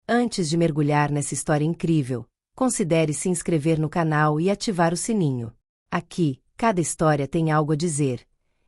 Antes de mergulhar nessa história incrível, considere se inscrever no canal e ativar o sininho. Aqui, cada história tem algo a dizer,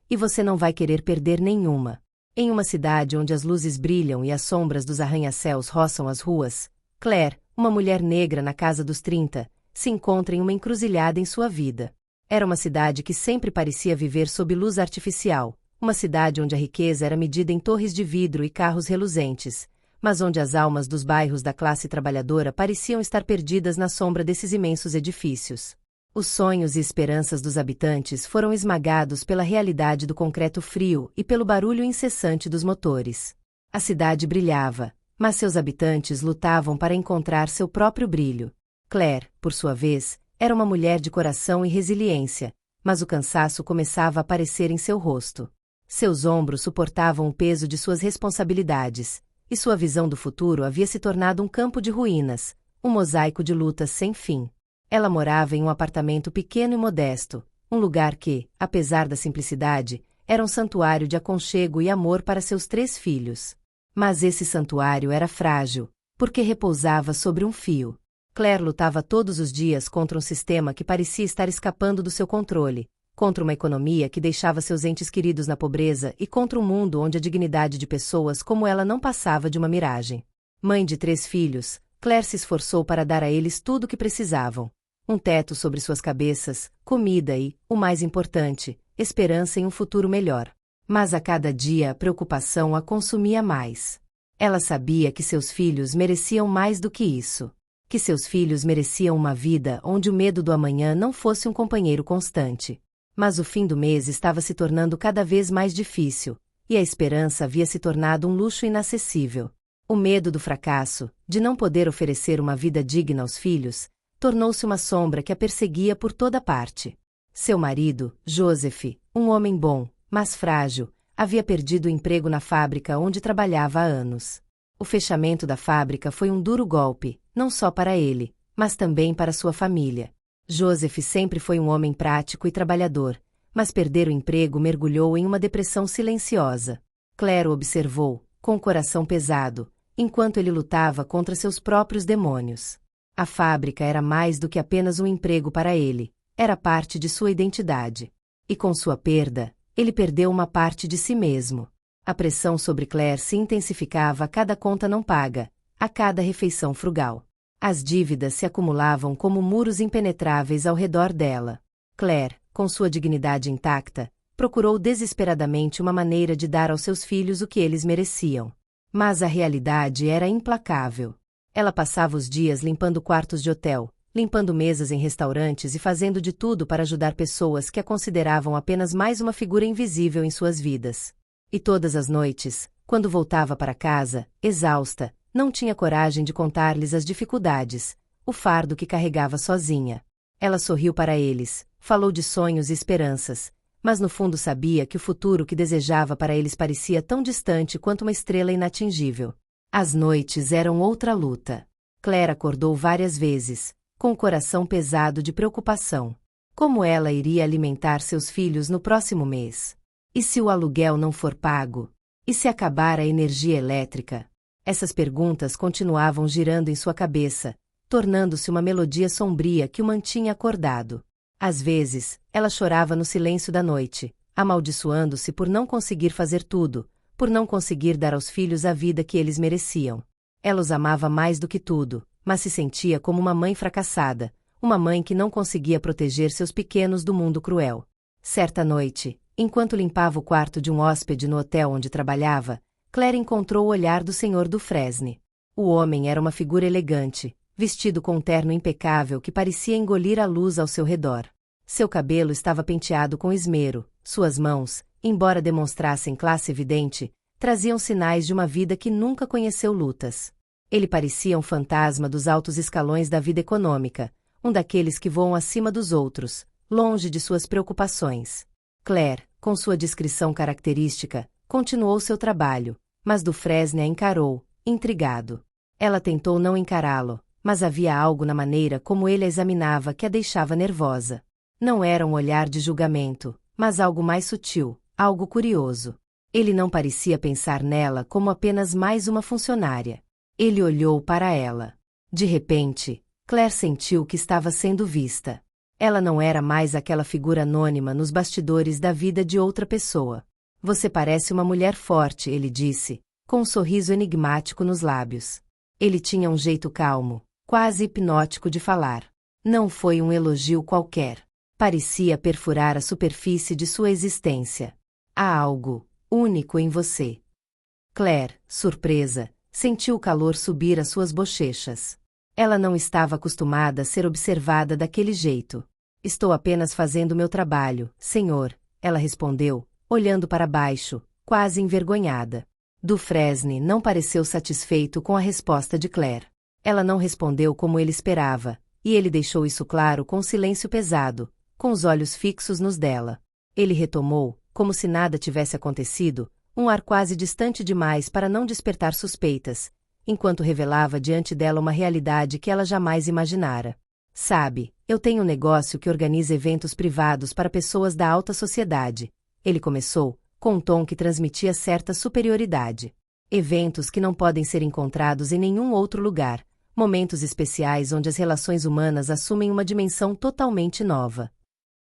e você não vai querer perder nenhuma. Em uma cidade onde as luzes brilham e as sombras dos arranha-céus roçam as ruas, Claire, uma mulher negra na casa dos 30, se encontra em uma encruzilhada em sua vida. Era uma cidade que sempre parecia viver sob luz artificial, uma cidade onde a riqueza era medida em torres de vidro e carros reluzentes, mas onde as almas dos bairros da classe trabalhadora pareciam estar perdidas na sombra desses imensos edifícios. Os sonhos e esperanças dos habitantes foram esmagados pela realidade do concreto frio e pelo barulho incessante dos motores. A cidade brilhava, mas seus habitantes lutavam para encontrar seu próprio brilho. Claire, por sua vez, era uma mulher de coração e resiliência, mas o cansaço começava a aparecer em seu rosto. Seus ombros suportavam o peso de suas responsabilidades, e sua visão do futuro havia se tornado um campo de ruínas, um mosaico de lutas sem fim. Ela morava em um apartamento pequeno e modesto, um lugar que, apesar da simplicidade, era um santuário de aconchego e amor para seus 3 filhos. Mas esse santuário era frágil, porque repousava sobre um fio. Claire lutava todos os dias contra um sistema que parecia estar escapando do seu controle, contra uma economia que deixava seus entes queridos na pobreza e contra um mundo onde a dignidade de pessoas como ela não passava de uma miragem. Mãe de 3 filhos, Claire se esforçou para dar a eles tudo o que precisavam. Um teto sobre suas cabeças, comida e, o mais importante, esperança em um futuro melhor. Mas a cada dia a preocupação a consumia mais. Ela sabia que seus filhos mereciam mais do que isso. Que seus filhos mereciam uma vida onde o medo do amanhã não fosse um companheiro constante. Mas o fim do mês estava se tornando cada vez mais difícil, e a esperança havia se tornado um luxo inacessível. O medo do fracasso, de não poder oferecer uma vida digna aos filhos, tornou-se uma sombra que a perseguia por toda parte. Seu marido, Joseph, um homem bom, mas frágil, havia perdido o emprego na fábrica onde trabalhava há anos. O fechamento da fábrica foi um duro golpe, não só para ele, mas também para sua família. Joseph sempre foi um homem prático e trabalhador, mas perder o emprego mergulhou em uma depressão silenciosa. Claire o observou, com o coração pesado, enquanto ele lutava contra seus próprios demônios. A fábrica era mais do que apenas um emprego para ele, era parte de sua identidade. E com sua perda, ele perdeu uma parte de si mesmo. A pressão sobre Claire se intensificava a cada conta não paga, a cada refeição frugal. As dívidas se acumulavam como muros impenetráveis ao redor dela. Claire, com sua dignidade intacta, procurou desesperadamente uma maneira de dar aos seus filhos o que eles mereciam. Mas a realidade era implacável. Ela passava os dias limpando quartos de hotel, limpando mesas em restaurantes e fazendo de tudo para ajudar pessoas que a consideravam apenas mais uma figura invisível em suas vidas. E todas as noites, quando voltava para casa, exausta, não tinha coragem de contar-lhes as dificuldades, o fardo que carregava sozinha. Ela sorriu para eles, falou de sonhos e esperanças, mas no fundo sabia que o futuro que desejava para eles parecia tão distante quanto uma estrela inatingível. As noites eram outra luta. Claire acordou várias vezes, com o coração pesado de preocupação. Como ela iria alimentar seus filhos no próximo mês? E se o aluguel não for pago? E se acabar a energia elétrica? Essas perguntas continuavam girando em sua cabeça, tornando-se uma melodia sombria que o mantinha acordado. Às vezes, ela chorava no silêncio da noite, amaldiçoando-se por não conseguir fazer tudo, por não conseguir dar aos filhos a vida que eles mereciam. Ela os amava mais do que tudo, mas se sentia como uma mãe fracassada, uma mãe que não conseguia proteger seus pequenos do mundo cruel. Certa noite, enquanto limpava o quarto de um hóspede no hotel onde trabalhava, Claire encontrou o olhar do Sr. Dufresne. O homem era uma figura elegante, vestido com um terno impecável que parecia engolir a luz ao seu redor. Seu cabelo estava penteado com esmero, suas mãos, embora demonstrassem classe evidente, traziam sinais de uma vida que nunca conheceu lutas. Ele parecia um fantasma dos altos escalões da vida econômica, um daqueles que voam acima dos outros, longe de suas preocupações. Claire, com sua discrição característica, continuou seu trabalho, mas Dufresne a encarou, intrigado. Ela tentou não encará-lo, mas havia algo na maneira como ele a examinava que a deixava nervosa. Não era um olhar de julgamento, mas algo mais sutil, algo curioso. Ele não parecia pensar nela como apenas mais uma funcionária. Ele olhou para ela. De repente, Claire sentiu que estava sendo vista. Ela não era mais aquela figura anônima nos bastidores da vida de outra pessoa. Você parece uma mulher forte, ele disse, com um sorriso enigmático nos lábios. Ele tinha um jeito calmo, quase hipnótico de falar. Não foi um elogio qualquer. Parecia perfurar a superfície de sua existência. Há algo único em você. Claire, surpresa, sentiu o calor subir às suas bochechas. Ela não estava acostumada a ser observada daquele jeito. Estou apenas fazendo meu trabalho, senhor, ela respondeu, olhando para baixo, quase envergonhada. Dufresne não pareceu satisfeito com a resposta de Claire. Ela não respondeu como ele esperava, e ele deixou isso claro com um silêncio pesado, com os olhos fixos nos dela. Ele retomou, como se nada tivesse acontecido, um ar quase distante demais para não despertar suspeitas, enquanto revelava diante dela uma realidade que ela jamais imaginara. Sabe, eu tenho um negócio que organiza eventos privados para pessoas da alta sociedade. Ele começou, com um tom que transmitia certa superioridade. Eventos que não podem ser encontrados em nenhum outro lugar, momentos especiais onde as relações humanas assumem uma dimensão totalmente nova.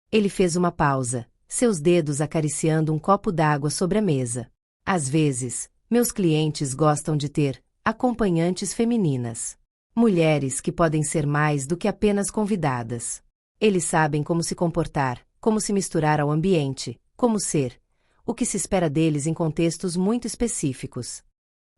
Ele fez uma pausa, seus dedos acariciando um copo d'água sobre a mesa. Às vezes, meus clientes gostam de ter acompanhantes femininas. Mulheres que podem ser mais do que apenas convidadas. Eles sabem como se comportar, como se misturar ao ambiente, como ser, o que se espera deles em contextos muito específicos.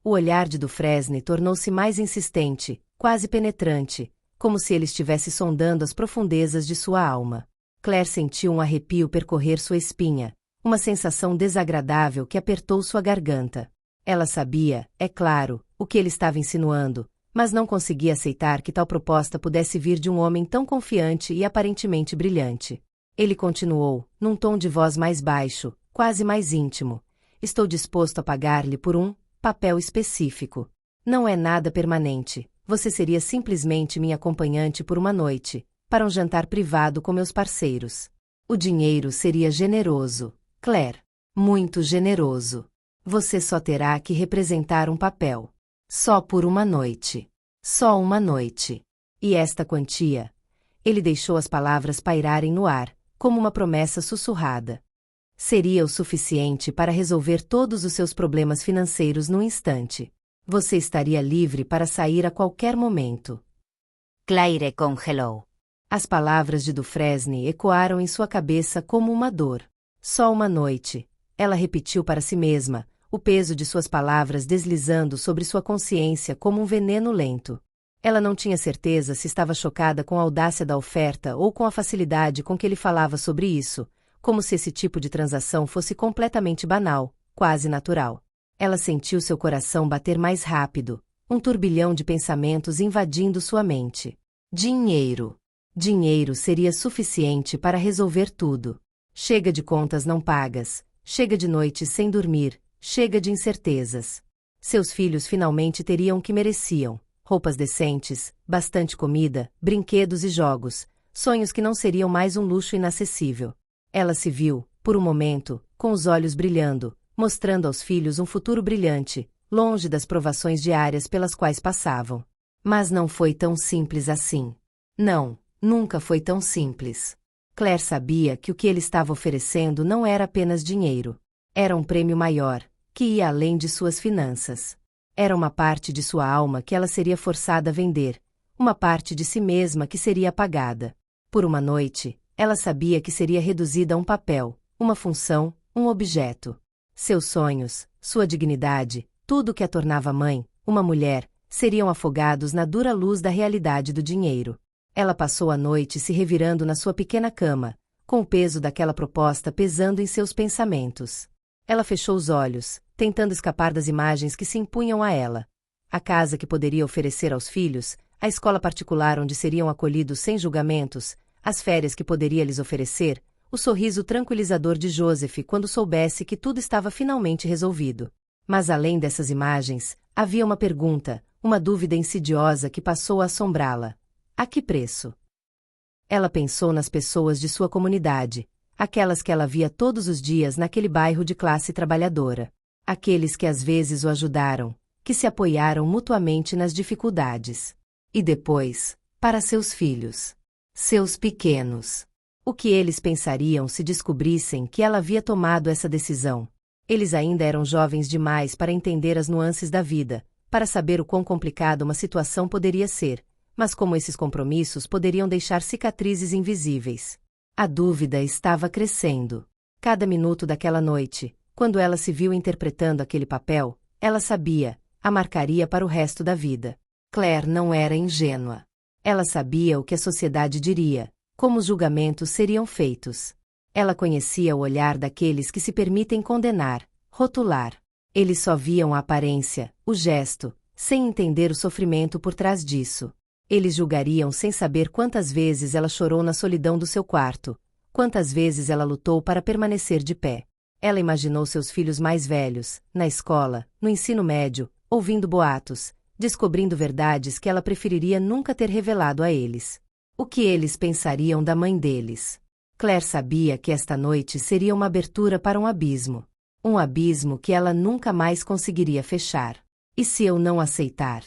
O olhar de Dufresne tornou-se mais insistente, quase penetrante, como se ele estivesse sondando as profundezas de sua alma. Claire sentiu um arrepio percorrer sua espinha, uma sensação desagradável que apertou sua garganta. Ela sabia, é claro, o que ele estava insinuando, mas não conseguia aceitar que tal proposta pudesse vir de um homem tão confiante e aparentemente brilhante. Ele continuou, num tom de voz mais baixo, quase mais íntimo. Estou disposto a pagar-lhe por um papel específico. Não é nada permanente. Você seria simplesmente minha acompanhante por uma noite, para um jantar privado com meus parceiros. O dinheiro seria generoso, Claire. Muito generoso. Você só terá que representar um papel. Só por uma noite. Só uma noite. E esta quantia? Ele deixou as palavras pairarem no ar, como uma promessa sussurrada. Seria o suficiente para resolver todos os seus problemas financeiros num instante. Você estaria livre para sair a qualquer momento. Claire congelou. As palavras de Dufresne ecoaram em sua cabeça como uma dor. Só uma noite. Ela repetiu para si mesma, o peso de suas palavras deslizando sobre sua consciência como um veneno lento. Ela não tinha certeza se estava chocada com a audácia da oferta ou com a facilidade com que ele falava sobre isso, como se esse tipo de transação fosse completamente banal, quase natural. Ela sentiu seu coração bater mais rápido, um turbilhão de pensamentos invadindo sua mente. Dinheiro. Dinheiro seria suficiente para resolver tudo. Chega de contas não pagas, chega de noites sem dormir, chega de incertezas. Seus filhos finalmente teriam o que mereciam: roupas decentes, bastante comida, brinquedos e jogos, sonhos que não seriam mais um luxo inacessível. Ela se viu, por um momento, com os olhos brilhando, mostrando aos filhos um futuro brilhante, longe das provações diárias pelas quais passavam. Mas não foi tão simples assim. Não, nunca foi tão simples. Claire sabia que o que ele estava oferecendo não era apenas dinheiro. Era um prêmio maior, que ia além de suas finanças. Era uma parte de sua alma que ela seria forçada a vender, uma parte de si mesma que seria apagada. Por uma noite, ela sabia que seria reduzida a um papel, uma função, um objeto. Seus sonhos, sua dignidade, tudo o que a tornava mãe, uma mulher, seriam afogados na dura luz da realidade do dinheiro. Ela passou a noite se revirando na sua pequena cama, com o peso daquela proposta pesando em seus pensamentos. Ela fechou os olhos, tentando escapar das imagens que se impunham a ela. A casa que poderia oferecer aos filhos, a escola particular onde seriam acolhidos sem julgamentos, as férias que poderia lhes oferecer, o sorriso tranquilizador de Joseph quando soubesse que tudo estava finalmente resolvido. Mas além dessas imagens, havia uma pergunta, uma dúvida insidiosa que passou a assombrá-la. A que preço? Ela pensou nas pessoas de sua comunidade, aquelas que ela via todos os dias naquele bairro de classe trabalhadora. Aqueles que às vezes o ajudaram, que se apoiaram mutuamente nas dificuldades. E depois, para seus filhos. Seus pequenos. O que eles pensariam se descobrissem que ela havia tomado essa decisão? Eles ainda eram jovens demais para entender as nuances da vida, para saber o quão complicada uma situação poderia ser, mas como esses compromissos poderiam deixar cicatrizes invisíveis. A dúvida estava crescendo. Cada minuto daquela noite, quando ela se viu interpretando aquele papel, ela sabia, a marcaria para o resto da vida. Claire não era ingênua. Ela sabia o que a sociedade diria, como os julgamentos seriam feitos. Ela conhecia o olhar daqueles que se permitem condenar, rotular. Eles só viam a aparência, o gesto, sem entender o sofrimento por trás disso. Eles julgariam sem saber quantas vezes ela chorou na solidão do seu quarto, quantas vezes ela lutou para permanecer de pé. Ela imaginou seus filhos mais velhos, na escola, no ensino médio, ouvindo boatos, descobrindo verdades que ela preferiria nunca ter revelado a eles. O que eles pensariam da mãe deles? Claire sabia que esta noite seria uma abertura para um abismo. Um abismo que ela nunca mais conseguiria fechar. E se eu não aceitar?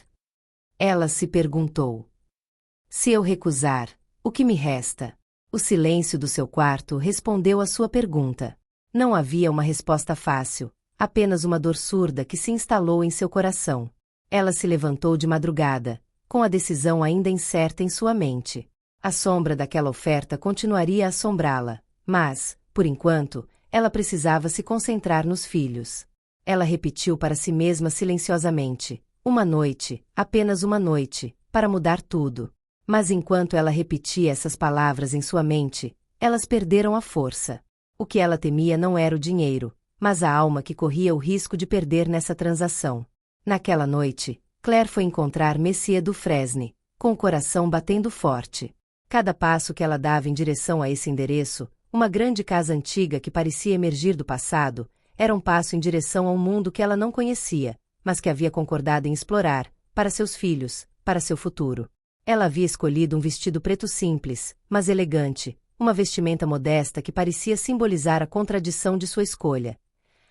Ela se perguntou. Se eu recusar, o que me resta? O silêncio do seu quarto respondeu à sua pergunta. Não havia uma resposta fácil, apenas uma dor surda que se instalou em seu coração. Ela se levantou de madrugada, com a decisão ainda incerta em sua mente. A sombra daquela oferta continuaria a assombrá-la, mas, por enquanto, ela precisava se concentrar nos filhos. Ela repetiu para si mesma silenciosamente, uma noite, apenas uma noite, para mudar tudo. Mas enquanto ela repetia essas palavras em sua mente, elas perderam a força. O que ela temia não era o dinheiro, mas a alma que corria o risco de perder nessa transação. Naquela noite, Claire foi encontrar Monsieur Dufresne, com o coração batendo forte. Cada passo que ela dava em direção a esse endereço, uma grande casa antiga que parecia emergir do passado, era um passo em direção a um mundo que ela não conhecia, mas que havia concordado em explorar, para seus filhos, para seu futuro. Ela havia escolhido um vestido preto simples, mas elegante, uma vestimenta modesta que parecia simbolizar a contradição de sua escolha.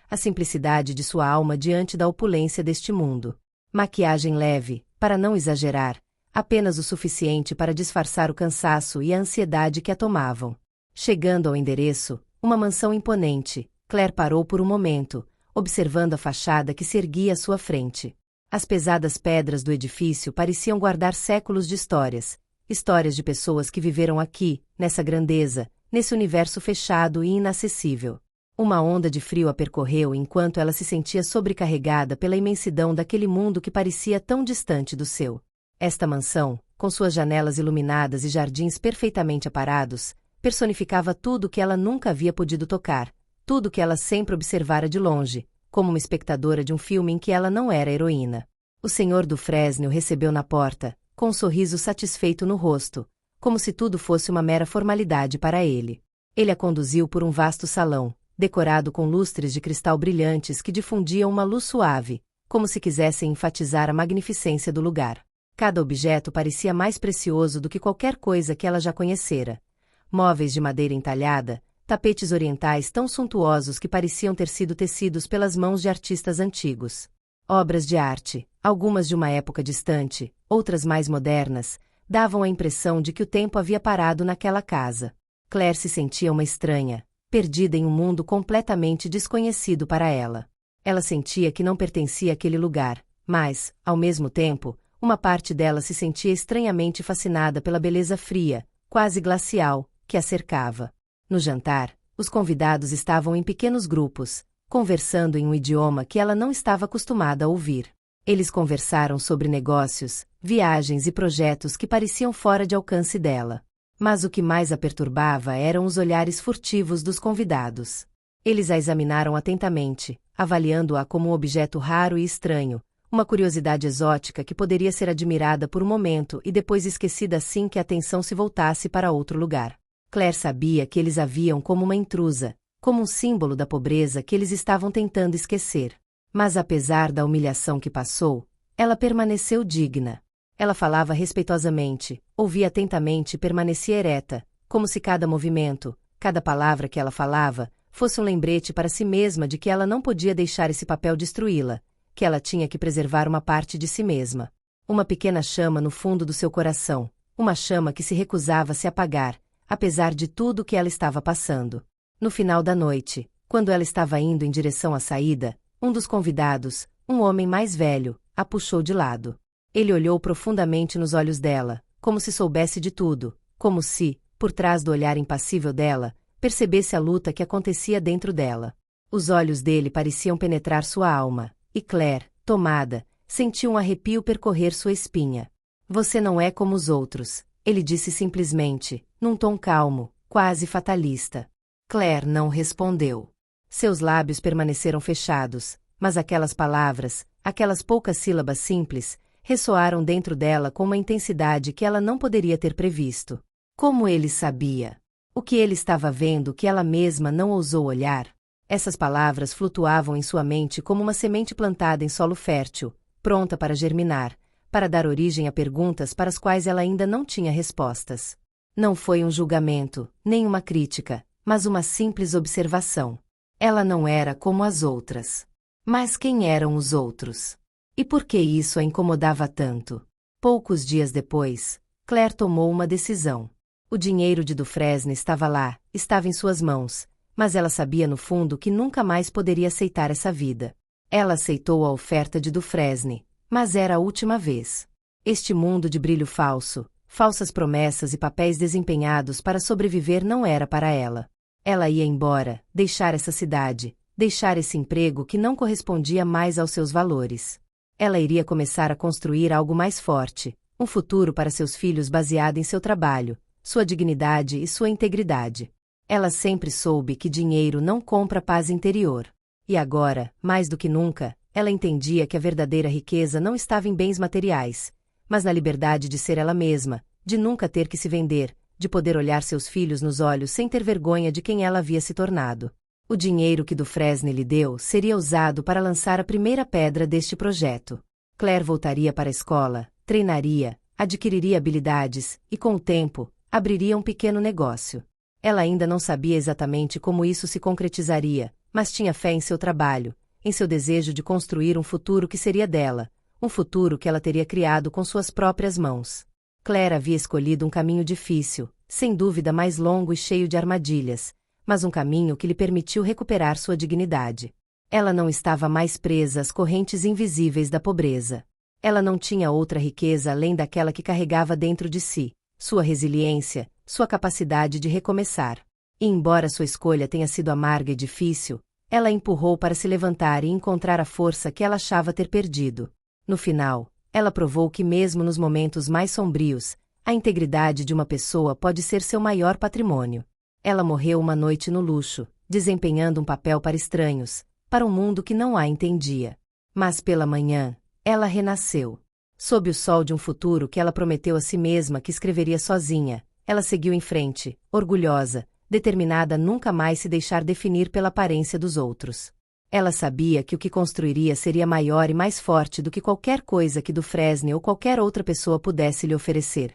A simplicidade de sua alma diante da opulência deste mundo. Maquiagem leve, para não exagerar, apenas o suficiente para disfarçar o cansaço e a ansiedade que a tomavam. Chegando ao endereço, uma mansão imponente, Claire parou por um momento, observando a fachada que se erguia à sua frente. As pesadas pedras do edifício pareciam guardar séculos de histórias, histórias de pessoas que viveram aqui, nessa grandeza, nesse universo fechado e inacessível. Uma onda de frio a percorreu enquanto ela se sentia sobrecarregada pela imensidão daquele mundo que parecia tão distante do seu. Esta mansão, com suas janelas iluminadas e jardins perfeitamente aparados, personificava tudo o que ela nunca havia podido tocar, tudo o que ela sempre observara de longe, como uma espectadora de um filme em que ela não era heroína. O senhor Dufresne o recebeu na porta, com um sorriso satisfeito no rosto, como se tudo fosse uma mera formalidade para ele. Ele a conduziu por um vasto salão, decorado com lustres de cristal brilhantes que difundiam uma luz suave, como se quisessem enfatizar a magnificência do lugar. Cada objeto parecia mais precioso do que qualquer coisa que ela já conhecera. Móveis de madeira entalhada, tapetes orientais tão suntuosos que pareciam ter sido tecidos pelas mãos de artistas antigos. Obras de arte, algumas de uma época distante, outras mais modernas, davam a impressão de que o tempo havia parado naquela casa. Claire se sentia uma estranha, perdida em um mundo completamente desconhecido para ela. Ela sentia que não pertencia àquele lugar, mas, ao mesmo tempo, uma parte dela se sentia estranhamente fascinada pela beleza fria, quase glacial, que a cercava. No jantar, os convidados estavam em pequenos grupos, conversando em um idioma que ela não estava acostumada a ouvir. Eles conversaram sobre negócios, viagens e projetos que pareciam fora de alcance dela. Mas o que mais a perturbava eram os olhares furtivos dos convidados. Eles a examinaram atentamente, avaliando-a como um objeto raro e estranho, uma curiosidade exótica que poderia ser admirada por um momento e depois esquecida assim que a atenção se voltasse para outro lugar. Claire sabia que eles a viam como uma intrusa, como um símbolo da pobreza que eles estavam tentando esquecer. Mas apesar da humilhação que passou, ela permaneceu digna. Ela falava respeitosamente, ouvia atentamente e permanecia ereta, como se cada movimento, cada palavra que ela falava, fosse um lembrete para si mesma de que ela não podia deixar esse papel destruí-la, que ela tinha que preservar uma parte de si mesma. Uma pequena chama no fundo do seu coração, uma chama que se recusava a se apagar, apesar de tudo que ela estava passando. No final da noite, quando ela estava indo em direção à saída, um dos convidados, um homem mais velho, a puxou de lado. Ele olhou profundamente nos olhos dela, como se soubesse de tudo, como se, por trás do olhar impassível dela, percebesse a luta que acontecia dentro dela. Os olhos dele pareciam penetrar sua alma, e Claire, tomada, sentiu um arrepio percorrer sua espinha. Você não é como os outros, ele disse simplesmente, num tom calmo, quase fatalista. Claire não respondeu. Seus lábios permaneceram fechados, mas aquelas palavras, aquelas poucas sílabas simples, ressoaram dentro dela com uma intensidade que ela não poderia ter previsto. Como ele sabia? O que ele estava vendo que ela mesma não ousou olhar? Essas palavras flutuavam em sua mente como uma semente plantada em solo fértil, pronta para germinar, para dar origem a perguntas para as quais ela ainda não tinha respostas. Não foi um julgamento, nem uma crítica, mas uma simples observação. Ela não era como as outras. Mas quem eram os outros? E por que isso a incomodava tanto? Poucos dias depois, Claire tomou uma decisão. O dinheiro de Dufresne estava lá, estava em suas mãos, mas ela sabia no fundo que nunca mais poderia aceitar essa vida. Ela aceitou a oferta de Dufresne, mas era a última vez. Este mundo de brilho falso, falsas promessas e papéis desempenhados para sobreviver não era para ela. Ela ia embora, deixar essa cidade, deixar esse emprego que não correspondia mais aos seus valores. Ela iria começar a construir algo mais forte, um futuro para seus filhos baseado em seu trabalho, sua dignidade e sua integridade. Ela sempre soube que dinheiro não compra paz interior. E agora, mais do que nunca, ela entendia que a verdadeira riqueza não estava em bens materiais, mas na liberdade de ser ela mesma, de nunca ter que se vender, de poder olhar seus filhos nos olhos sem ter vergonha de quem ela havia se tornado. O dinheiro que Dufresne lhe deu seria usado para lançar a primeira pedra deste projeto. Claire voltaria para a escola, treinaria, adquiriria habilidades e, com o tempo, abriria um pequeno negócio. Ela ainda não sabia exatamente como isso se concretizaria, mas tinha fé em seu trabalho, em seu desejo de construir um futuro que seria dela, um futuro que ela teria criado com suas próprias mãos. Claire havia escolhido um caminho difícil, sem dúvida mais longo e cheio de armadilhas, mas um caminho que lhe permitiu recuperar sua dignidade. Ela não estava mais presa às correntes invisíveis da pobreza. Ela não tinha outra riqueza além daquela que carregava dentro de si, sua resiliência, sua capacidade de recomeçar. E embora sua escolha tenha sido amarga e difícil, ela a empurrou para se levantar e encontrar a força que ela achava ter perdido. No final, ela provou que mesmo nos momentos mais sombrios, a integridade de uma pessoa pode ser seu maior patrimônio. Ela morreu uma noite no luxo, desempenhando um papel para estranhos, para um mundo que não a entendia. Mas pela manhã, ela renasceu. Sob o sol de um futuro que ela prometeu a si mesma que escreveria sozinha, ela seguiu em frente, orgulhosa, determinada a nunca mais se deixar definir pela aparência dos outros. Ela sabia que o que construiria seria maior e mais forte do que qualquer coisa que Dufresne ou qualquer outra pessoa pudesse lhe oferecer.